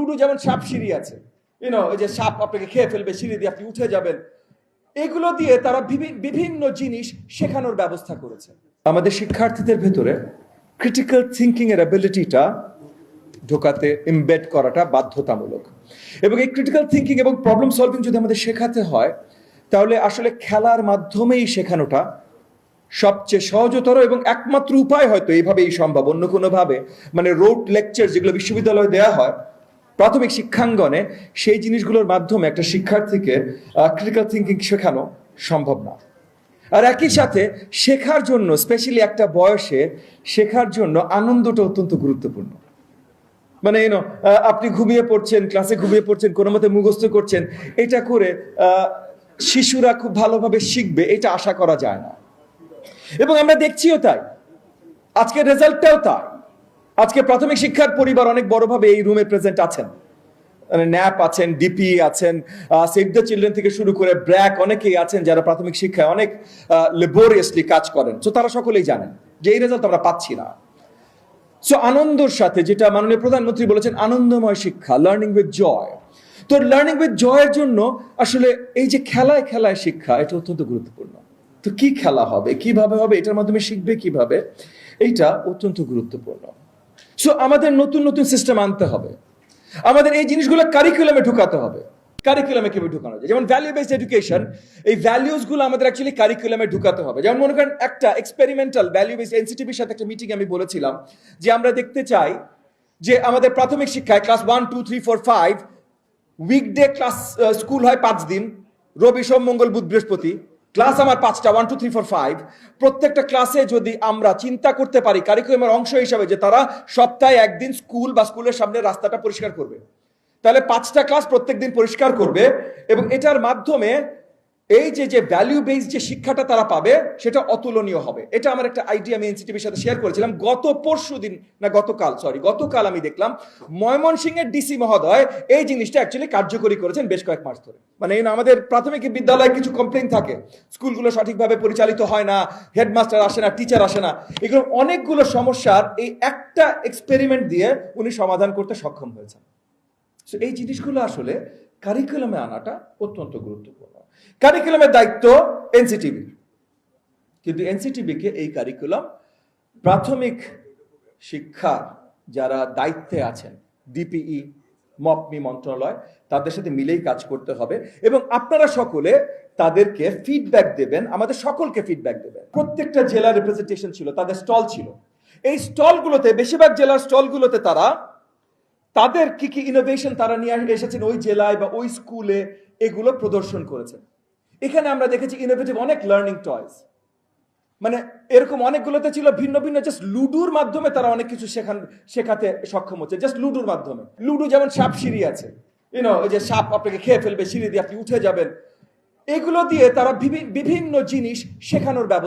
Ludo যেমন সাপ সিঁড়ি আছে, ওই যে সাপ আপনাকে খেয়ে ফেলবে, সিঁড়ি দিয়ে আপনি উঠে যাবেন, এগুলো দিয়ে তারা বিভিন্ন জিনিস শেখানোর ব্যবস্থা করেছে। আমাদের শিক্ষার্থীদের ভেতরে ক্রিটিক্যাল থিঙ্কিং এর অ্যাবিলিটিটা ঢোকাতে, এমবেড করাটা বাধ্যতামূলক। এবং এই ক্রিটিক্যাল থিঙ্কিং এবং প্রবলেম সলভিং যদি আমাদের শেখাতে হয়, তাহলে আসলে খেলার মাধ্যমেই শেখানোটা সবচেয়ে সহজতর এবং একমাত্র উপায় হয়তো এইভাবেই সম্ভব। অন্য কোনোভাবে মানে রোড লেকচার যেগুলো বিশ্ববিদ্যালয়ে দেওয়া হয় প্রাথমিক শিক্ষাঙ্গনে, সেই জিনিসগুলোর মাধ্যমে একটা শিক্ষার্থীকে ক্রিটিক্যাল থিঙ্কিং শেখানো সম্ভব না। আর একই সাথে শেখার জন্য, স্পেশালি একটা বয়সে শেখার জন্য আনন্দটা অত্যন্ত গুরুত্বপূর্ণ। মানে আপনি ঘুমিয়ে পড়ছেন, ক্লাসে ঘুমিয়ে পড়ছেন, কোনো মতে মুখস্থ করছেন, এটা করে শিশুরা খুব ভালোভাবে শিখবে এটা আশা করা যায় না। এবং আমরা দেখছিও তাই, আজকের রেজাল্টটাও তাই। আজকে প্রাথমিক শিক্ষার পরিবার অনেক বড়ভাবে এই রুমে প্রেজেন্ট আছেন, মানে ন্যাপ আছেন, ডিপি আছেন, সেভ দ্য চিলড্রেন থেকে শুরু করে ব্র্যাক, অনেকেই আছেন যারা প্রাথমিক শিক্ষায় অনেক লেবোরিয়াসলি কাজ করেন। তো তারা সকলেই জানেন যে এই রেজাল্ট আমরা পাচ্ছি না। সো আনন্দের সাথে, যেটা মাননীয় প্রধানমন্ত্রী বলেছেন, আনন্দময় শিক্ষা, লার্নিং উইথ জয়। তো লার্নিং উইথ জয়ের জন্য আসলে এই যে খেলায় খেলায় শিক্ষা, এটা অত্যন্ত গুরুত্বপূর্ণ। তো কি খেলা হবে, কিভাবে হবে, এটার মাধ্যমে শিখবে কিভাবে, এইটা অত্যন্ত গুরুত্বপূর্ণ। সো আমাদের নতুন নতুন সিস্টেম আনতে হবে, আমাদের এই জিনিসগুলো কারিকুলামে ঢুকাতে হবে। কারিকুলামে কিভাবে ঢুকানো যায়, যেমন ভ্যালু বেসড এডুকেশন, এই ভ্যালুস গুলো আমাদের অ্যাকচুয়ালি কারিকুলামে ঢুকাতে হবে। যেমন মনে করেন একটা এক্সপেরিমেন্টাল ভ্যালু বেসড, এনসিটিভির সাথে একটা মিটিং আমি বলেছিলাম যে আমরা দেখতে চাই যে আমাদের প্রাথমিক শিক্ষায় ক্লাস 1, 2, 3, 4, 5 উইকডে ক্লাস স্কুল হয় 5 দিন, রবি সোম মঙ্গল বুধ বৃহস্পতি, ক্লাস আমার 5টা, 1, 2, 3, 4, 5। প্রত্যেকটা ক্লাসে যদি আমরা চিন্তা করতে পারি কারিকুলামের অংশ হিসাবে যে তারা সপ্তাহে একদিন স্কুল বা স্কুলের সামনে রাস্তাটা পরিষ্কার করবে, তাহলে 5টা ক্লাস প্রত্যেকদিন পরিষ্কার করবে। এবং এটার মাধ্যমে এই যে ভ্যালু বেসড যে শিক্ষাটা তারা পাবে সেটা অতুলনীয় হবে। এটা আমার একটা আইডিয়া আমি এনসিটিভির সাথে শেয়ার করেছিলাম। গতকাল আমি দেখলাম ময়মনসিংহের ডিসি মহোদয় এই জিনিসটা অ্যাকচুয়ালি কার্যকরী করেছেন বেশ কয়েক মাস ধরে। মানে আমাদের প্রাথমিক বিদ্যালয়ে কিছু কমপ্লেইন থাকে, স্কুলগুলো সঠিকভাবে পরিচালিত হয় না, হেডমাস্টার আসে না, টিচার আসে না, এগুলো অনেকগুলো সমস্যার এই একটা এক্সপেরিমেন্ট দিয়ে উনি সমাধান করতে সক্ষম হয়েছেন। এই জিনিসগুলো আসলে কারিকুলামে আনাটা অত্যন্ত গুরুত্বপূর্ণ। কারিকুলামের দায়িত্ব এনসিটিভি, কিন্তু এনসিটিভিকে এই কারিকুলাম প্রাথমিক শিক্ষার যারা দায়িত্বে আছেন, ডিপিই, মপমি মন্ত্রণালয়, তাদের সাথে মিলেই কাজ করতে হবে। এবং আপনারা সকলে তাদেরকে ফিডব্যাক দেবেন, আমাদের সকলকে ফিডব্যাক দেবেন। প্রত্যেকটা জেলা রিপ্রেজেন্টেশন ছিল, তাদের স্টল ছিল। এই স্টলগুলোতে, বেশিরভাগ জেলার স্টলগুলোতে তারা তাদের কি কি ইনোভেশন তারা নিয়ে এসেছেন ওই জেলায় বা ওই স্কুলে, এগুলো প্রদর্শন করেছেন। এখানে আমরা দেখেছি ইনোভেটিভ অনেক লার্নিং টয়স, মানে এরকম অনেকগুলোতে ছিল ভিন্ন ভিন্ন, জাস্ট লুডুর মাধ্যমে তারা অনেক কিছু শেখাতে সক্ষম হচ্ছে, জাস্ট লুডুর মাধ্যমে। লুডু যেমন সাপ সিঁড়ি আছে, ওই যে সাপ আপনাকে খেয়ে ফেলবে, সিঁড়ি দিয়ে আপনি উঠে যাবেন, এগুলো দিয়ে তারা বিভিন্ন জিনিস শেখানোর ব্যবস্থা